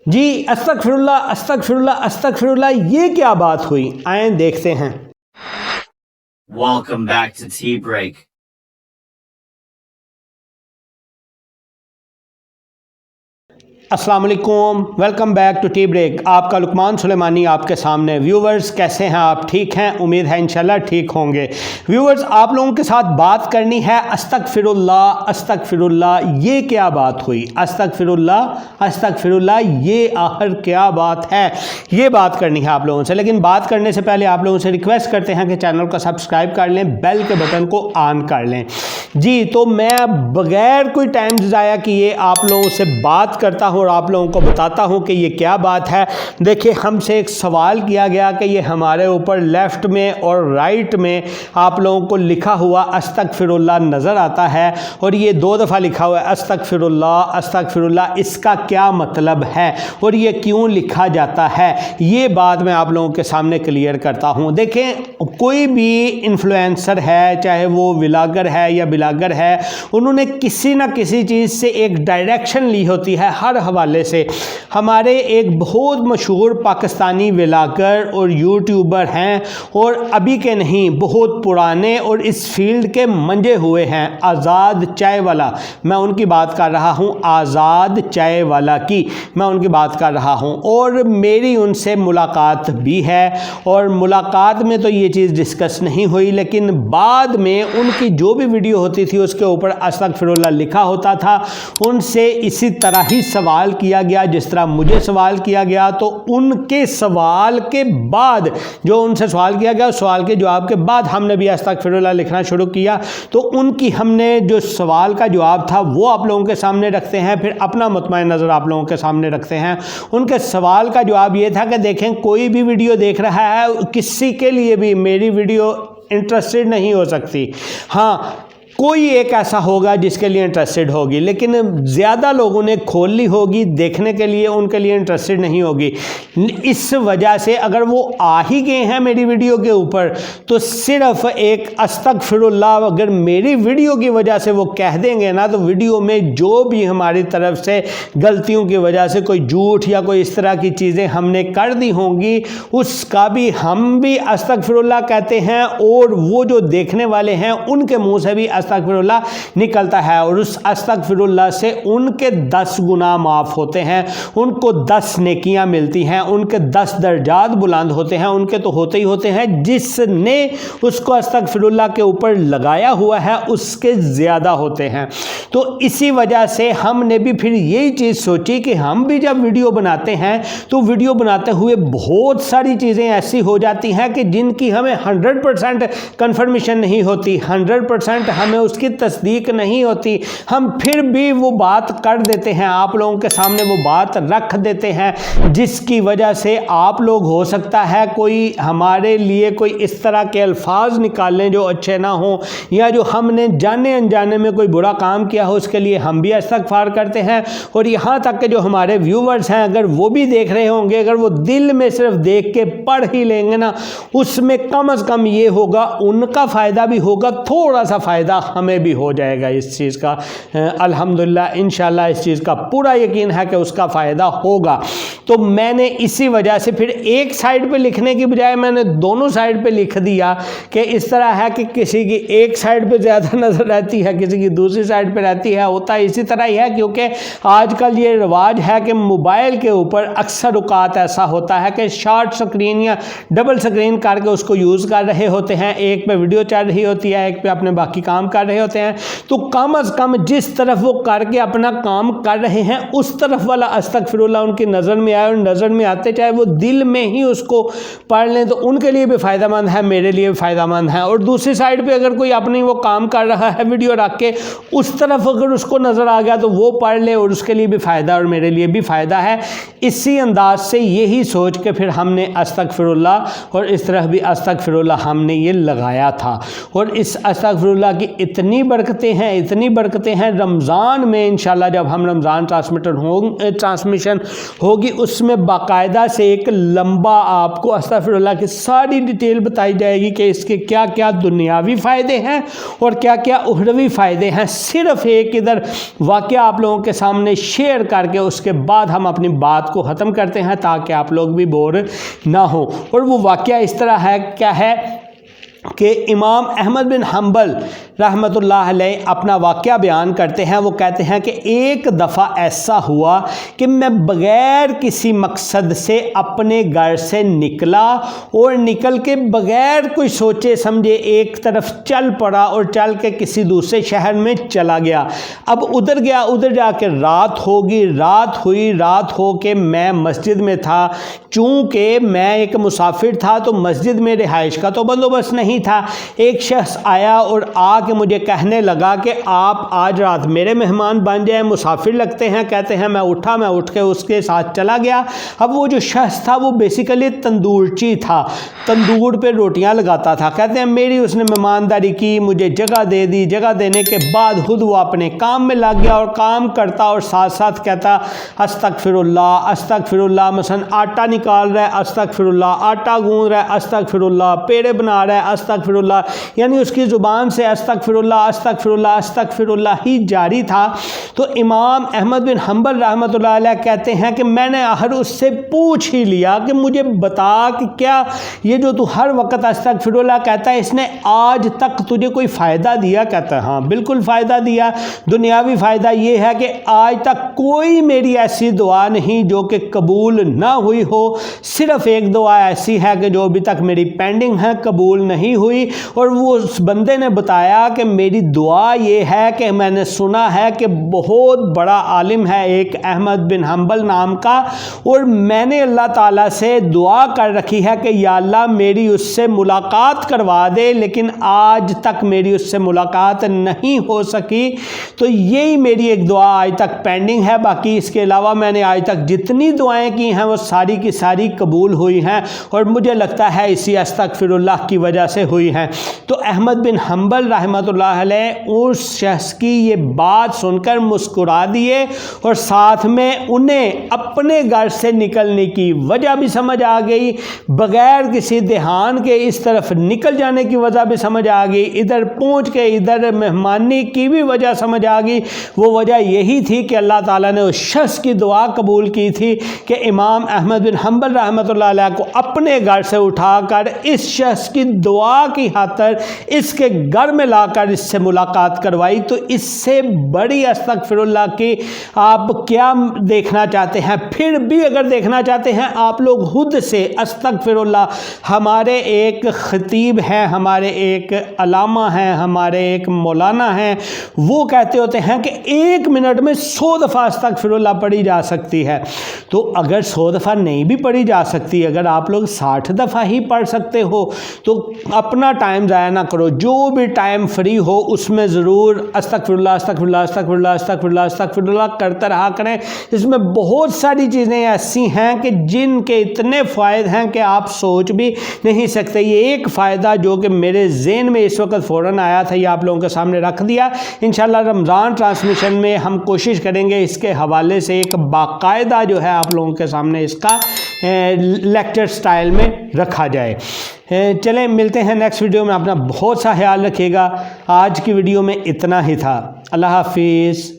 جی استغفراللہ استغفراللہ استغفراللہ، یہ کیا بات ہوئی؟ آئیں دیکھتے ہیں۔ Welcome back to Tea Break. السلام علیکم، welcome back to tea break. آپ کا لقمان سلیمانی آپ کے سامنے۔ ویورز کیسے ہیں آپ؟ ٹھیک ہیں؟ امید ہے انشاءاللہ ٹھیک ہوں گے۔ ویورز آپ لوگوں کے ساتھ بات کرنی ہے استغفراللہ استغفراللہ، یہ کیا بات ہوئی؟ استغفراللہ استغفراللہ، یہ آخر کیا بات ہے؟ یہ بات کرنی ہے آپ لوگوں سے، لیکن بات کرنے سے پہلے آپ لوگوں سے ریکویسٹ کرتے ہیں کہ چینل کو سبسکرائب کر لیں، بیل کے بٹن کو آن کر لیں۔ جی تو میں بغیر کوئی ٹائم ضائع کیے آپ لوگوں سے بات کرتا ہوں اور آپ لوگوں کو بتاتا ہوں کہ یہ کیا بات ہے۔ دیکھیں، ہم سے ایک سوال کیا گیا کہ یہ ہمارے اوپر لیفٹ میں اور رائٹ میں آپ لوگوں کو لکھا ہوا استغفراللہ نظر آتا ہے، اور یہ 2 دفعہ لکھا ہوا ہے استغفراللہ استغفراللہ، اس کا کیا مطلب ہے اور یہ کیوں لکھا جاتا ہے؟ یہ بات میں آپ لوگوں کے سامنے کلیئر کرتا ہوں۔ دیکھیں، کوئی بھی انفلوئنسر ہے، چاہے وہ ولاگر ہے یا بلاگر ہے، انہوں نے کسی نہ کسی چیز سے ایک ڈائریکشن لی ہوتی ہے ہر حوالے سے۔ ہمارے ایک بہت مشہور پاکستانی ولاگر اور یوٹیوبر ہیں، اور ابھی کے نہیں، بہت پرانے اور اس فیلڈ کے منجے ہوئے ہیں، آزاد چائے والا، میں ان کی بات کر رہا ہوں، آزاد چائے والا کی میں ان کی بات کر رہا ہوں، اور میری ان سے ملاقات بھی ہے، اور ملاقات میں تو یہ چیز ڈسکس نہیں ہوئی، لیکن بعد میں ان کی جو بھی ویڈیو ہوتی تھی اس کے اوپر استغفراللہ لکھا ہوتا تھا۔ ان سے اسی طرح ہی سوال کیا گیا جس طرح مجھے سوال کیا گیا، تو ان کے سوال کے بعد، جو ان سے سوال کیا گیا، اس سوال کے جواب کے بعد ہم نے بھی استغفراللہ لکھنا شروع کیا۔ تو ان کی ہم نے جو سوال کا جواب تھا وہ آپ لوگوں کے سامنے رکھتے ہیں، پھر اپنا مطمئن نظر آپ لوگوں کے سامنے رکھتے ہیں۔ ان کے سوال کا جواب یہ تھا کہ دیکھیں، کوئی بھی ویڈیو دیکھ رہا ہے، کسی کے لیے بھی میری ویڈیو انٹرسٹڈ نہیں ہو سکتی۔ ہاں، کوئی ایک ایسا ہوگا جس کے لیے انٹرسٹڈ ہوگی، لیکن زیادہ لوگوں نے کھول لی ہوگی دیکھنے کے لیے، ان کے لیے انٹرسٹڈ نہیں ہوگی۔ اس وجہ سے اگر وہ آ ہی گئے ہیں میری ویڈیو کے اوپر، تو صرف ایک استغفراللہ اگر میری ویڈیو کی وجہ سے وہ کہہ دیں گے نا، تو ویڈیو میں جو بھی ہماری طرف سے غلطیوں کی وجہ سے کوئی جھوٹ یا کوئی اس طرح کی چیزیں ہم نے کر دی ہوں گی، اس کا بھی ہم بھی استغفراللہ کہتے ہیں، اور وہ جو دیکھنے والے ہیں ان کے منہ سے بھی استغفراللہ نکلتا ہے، اور اس استغفراللہ سے ان کے 10 گناہ معاف ہوتے ہیں، ان کو 10 نیکیاں ملتی ہیں، ان کے 10 درجات بلند ہوتے ہیں، ان کے تو ہوتے ہی ہوتے ہیں، جس نے اس کو استغفراللہ کے اوپر لگایا ہوا ہے اس کے زیادہ ہوتے ہیں۔ تو اسی وجہ سے ہم نے بھی پھر یہی چیز سوچی کہ ہم بھی جب ویڈیو بناتے ہیں تو ویڈیو بناتے ہوئے بہت ساری چیزیں ایسی ہو جاتی ہیں کہ جن کی ہمیں 100% کنفرمیشن نہیں ہوتی، 100% ہمیں اس کی تصدیق نہیں ہوتی، ہم پھر بھی وہ بات کر دیتے ہیں، آپ لوگوں کے سامنے وہ بات رکھ دیتے ہیں، جس کی وجہ سے آپ لوگ ہو سکتا ہے کوئی ہمارے لیے کوئی اس طرح کے الفاظ نکال لیں جو اچھے نہ ہوں، یا جو ہم نے جانے انجانے میں کوئی برا کام کیا ہو، اس کے لیے ہم بھی استغفار کرتے ہیں، اور یہاں تک کہ جو ہمارے ویورز ہیں اگر وہ بھی دیکھ رہے ہوں گے، اگر وہ دل میں صرف دیکھ کے پڑھ ہی لیں گے نا، اس میں کم از کم یہ ہوگا، ان کا فائدہ بھی ہوگا، تھوڑا سا فائدہ ہمیں بھی ہو جائے گا اس چیز کا، الحمدللہ انشاءاللہ اس چیز کا پورا یقین ہے کہ اس کا فائدہ ہوگا۔ تو میں نے اسی وجہ سے پھر ایک سائڈ پہ لکھنے کی بجائے میں نے دونوں سائڈ پہ لکھ دیا کہ اس طرح ہے کہ کسی کی ایک سائڈ پہ زیادہ نظر رہتی ہے، کسی کی دوسری سائڈ پہ رہتی ہے، ہوتا ہے اسی طرح ہی ہے، کیونکہ آج کل یہ رواج ہے کہ موبائل کے اوپر اکثر اوقات ایسا ہوتا ہے کہ شارٹ سکرین یا ڈبل سکرین کر کے اس کو یوز کر رہے ہوتے ہیں، ایک پہ ویڈیو چل رہی ہوتی ہے، ایک پہ اپنے باقی کام کر رہے ہوتے ہیں، تو کم از کم جس طرف وہ کر کے اپنا کام کر رہے ہیں اس طرف والا استغفراللہ ان کی نظر میں آئے، اور نظر میں آتے چاہے وہ دل میں ہی اس کو پڑھ لیں، تو ان کے لیے بھی فائدہ مند ہے، میرے لیے بھی فائدہ مند ہے۔ اور دوسری سائڈ پہ اگر کوئی اپنی وہ کام کر رہا ہے ویڈیو رکھ کے، اس طرف اگر اس کو نظر آ گیا تو وہ پڑھ لے، اور اس کے لیے بھی فائدہ اور میرے لیے بھی فائدہ ہے۔ اسی انداز سے یہی سوچ کے پھر ہم نے استغفراللہ اور اس طرح بھی استغفراللہ ہم نے یہ لگایا تھا، اور اس استغفراللہ کی اتنی برکتیں ہیں، اتنی برکتیں ہیں، رمضان میں انشاءاللہ جب ہم رمضان ٹرانسمیشن ہوگی اس میں باقاعدہ سے ایک لمبا آپ کو استغفراللہ کی ساری ڈیٹیل بتائی جائے گی کہ اس کے کیا کیا دنیاوی فائدے ہیں اور کیا کیا اخروی فائدے ہیں. صرف ایک ادھر واقعہ آپ لوگوں کے سامنے شیئر کر کے اس کے بعد ہم اپنی بات کو ختم کرتے ہیں تاکہ آپ لوگ بھی بور نہ ہوں. اور وہ واقعہ اس طرح ہے، کیا ہے کہ امام احمد بن حنبل رحمۃ اللہ علیہ اپنا واقعہ بیان کرتے ہیں. وہ کہتے ہیں کہ ایک دفعہ ایسا ہوا کہ میں بغیر کسی مقصد سے اپنے گھر سے نکلا اور نکل کے بغیر کوئی سوچے سمجھے ایک طرف چل پڑا اور چل کے کسی دوسرے شہر میں چلا گیا. اب ادھر گیا، ادھر جا کے رات ہوگی، رات ہوئی، رات ہو کے میں مسجد میں تھا. چونکہ میں ایک مسافر تھا تو مسجد میں رہائش کا تو بندوبست نہیں تھا. ایک شخص آیا اور آ کے مجھے کہنے لگا کہ آپ آج رات میرے مہمان بن جائیں، مسافر لگتے ہیں. کہتے ہیں میں اٹھ کے اس کے ساتھ چلا گیا. اب وہ جو شخص تھا وہ بیسیکلی تندورچی تھا، تندور پہ روٹیاں لگاتا تھا. کہتے ہیں میری اس نے مہمانداری کی، مجھے جگہ دے دی. جگہ دینے کے بعد خود وہ اپنے کام میں لگ گیا اور کام کرتا اور ساتھ ساتھ کہتا استغفر اللہ استغفر اللہ. مثلا آٹا نکال رہا ہے استغفر اللہ، آٹا گوندھ رہا ہے استغفر اللہ، پیڑے بنا رہا ہے استغفر اللہ. یعنی اس کی زبان سے استغفر اللہ استغفر اللہ استغفر اللہ ہی جاری تھا. تو امام احمد بن حنبل رحمۃ اللہ علیہ کہتے ہیں کہ میں نے آخر اس سے پوچھ ہی لیا کہ مجھے بتا کہ کیا یہ جو تو ہر وقت استغفر اللہ کہتا ہے اس نے آج تک تجھے کوئی فائدہ دیا؟ کہتا ہے ہاں بالکل فائدہ دیا. دنیاوی فائدہ یہ ہے کہ آج تک کوئی میری ایسی دعا نہیں جو کہ قبول نہ ہوئی ہو. صرف ایک دعا ایسی ہے کہ جو ابھی تک میری پینڈنگ ہے، قبول نہیں ہوئی. اور وہ اس بندے نے بتایا کہ میری دعا یہ ہے کہ میں نے سنا ہے کہ بہت بڑا عالم ہے ایک احمد بن حنبل نام کا، اور میں نے اللہ تعالیٰ سے دعا کر رکھی ہے کہ یا اللہ میری اس سے ملاقات کروا دے، لیکن آج تک میری اس سے ملاقات نہیں ہو سکی. تو یہی میری ایک دعا آج تک پینڈنگ ہے. باقی اس کے علاوہ میں نے آج تک جتنی دعائیں کی ہیں وہ ساری کی ساری قبول ہوئی ہیں، اور مجھے لگتا ہے اسی استغفر اللہ کی وجہ سے ہوئی ہیں. تو احمد بن حنبل رحمۃ اللہ علیہ اس شخص کی یہ بات سن کر مسکرا دیے، اور ساتھ میں انہیں اپنے گھر سے نکلنے کی وجہ بھی سمجھ آ گئی، بغیر کسی دھیان کے اس طرف نکل جانے کی وجہ بھی سمجھ آ گئی، ادھر پہنچ کے ادھر مہمانی کی بھی وجہ سمجھ آ گئی. وہ وجہ یہی تھی کہ اللہ تعالیٰ نے اس شخص کی دعا قبول کی تھی کہ امام احمد بن حنبل رحمۃ اللہ علیہ کو اپنے گھر سے اٹھا کر اس شخص کی دعا کی خاطر اس کے گھر میں لا کر اس سے ملاقات کروائی. تو اس سے بڑی استغفر اللہ کی آپ کیا دیکھنا چاہتے ہیں؟ پھر بھی اگر دیکھنا چاہتے ہیں آپ لوگ خود سے استغفر اللہ. ہمارے ایک خطیب ہیں، ہمارے ایک علامہ ہیں، ہمارے ایک مولانا ہیں، وہ کہتے ہوتے ہیں کہ 1 منٹ میں 100 دفعہ استغفر اللہ پڑھی جا سکتی ہے. تو اگر 100 دفعہ نہیں بھی پڑھی جا سکتی، اگر آپ لوگ 60 دفعہ ہی پڑھ سکتے ہو تو اپنا ٹائم ضائع نہ کرو. جو بھی ٹائم فری ہو اس میں ضرور استغفر اللہ استغفر اللہ استغفر اللہ استغفر اللہ استغفر اللہ کرتے رہا کریں. اس میں بہت ساری چیزیں ایسی ہیں کہ جن کے اتنے فوائد ہیں کہ آپ سوچ بھی نہیں سکتے. یہ ایک فائدہ جو کہ میرے ذہن میں اس وقت فوراً آیا تھا، یہ آپ لوگوں کے سامنے رکھ دیا. انشاءاللہ رمضان ٹرانسمیشن میں ہم کوشش کریں گے اس کے حوالے سے ایک باقاعدہ جو ہے آپ لوگوں کے سامنے اس کا لیکچر سٹائل میں رکھا جائے. چلیں ملتے ہیں نیکسٹ ویڈیو میں. اپنا بہت سا خیال رکھیے گا. آج کی ویڈیو میں اتنا ہی تھا. اللہ حافظ.